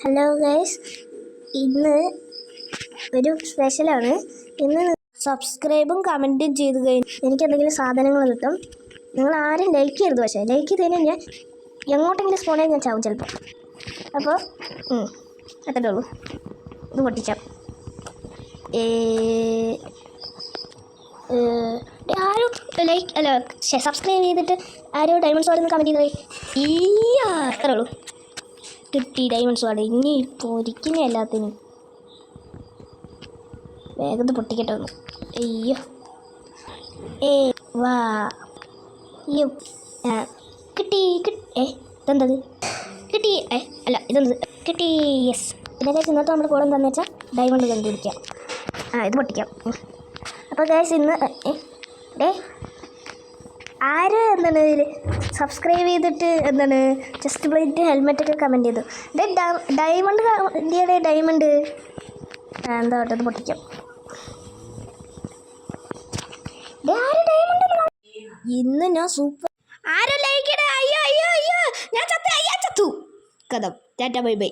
Hello guys, ഇന്ന് ഒരു സ്പെഷ്യലാണ്. ഇന്ന് സബ്സ്ക്രൈബും കമൻറ്റും ചെയ്ത് കഴിഞ്ഞ് എനിക്ക് എന്തെങ്കിലും സാധനങ്ങൾ കിട്ടും. നിങ്ങൾ ആരും ലൈക്ക് ചെയ്യരുത്, പക്ഷേ ലൈക്ക് ചെയ്ത് കഴിഞ്ഞാൽ ഞാൻ എങ്ങോട്ടെങ്കിലും സ്പോണേ ഞാൻ ചാവും ചിലപ്പോൾ. അപ്പോൾ അത്രേ ഉള്ളൂ. ഇത് പൊട്ടിച്ചാം. ആരും ലൈക്ക് അല്ല സബ്സ്ക്രൈബ് ചെയ്തിട്ട് ആരും ഡയമണ്ട് സ്വാഡിൽ നിന്ന് കമൻറ്റ് ചെയ്ത് അത്രേ ഉള്ളൂ. കിട്ടി ഡയമണ്ട് സ്വാഡ്. ഇനി പൊരിക്കുന്ന എല്ലാത്തിനും വേഗം പൊട്ടിക്കട്ടെ ഒന്ന്. അയ്യോ വാ അയ്യോ കിട്ടി ഇതെന്തത് കിട്ടി അല്ല ഇതെന്തത് കിട്ടി. യെസ്. പിന്നെ ഗൈസ് ഇന്നത്തെ നമ്മുടെ കൂടെ എന്താണെന്ന് വെച്ചാൽ ഡയമണ്ട് കണ്ടുപിടിക്കാം. ഇത് പൊട്ടിക്കാം. അപ്പോൾ ഗൈസ് ഇന്ന് ആര് എന്താണ് സബ്സ്ക്രൈബ് ചെയ്തിട്ട് എന്താണ് ചെസ്റ്റ് പ്ലേറ്റ് ഹെൽമെറ്റൊക്കെ കമൻറ്റ് ചെയ്തു. ഡയമണ്ട് ഇന്ത്യയുടെ ഡയമണ്ട് എന്താ ഇത് പൊട്ടിക്കാം. ഇന്ന് ഞാൻ സൂപ്പർ ആരോ ലൈക്ക് അയ്യോ ഞാൻ ചത്തു കഥ. Tata bye bye.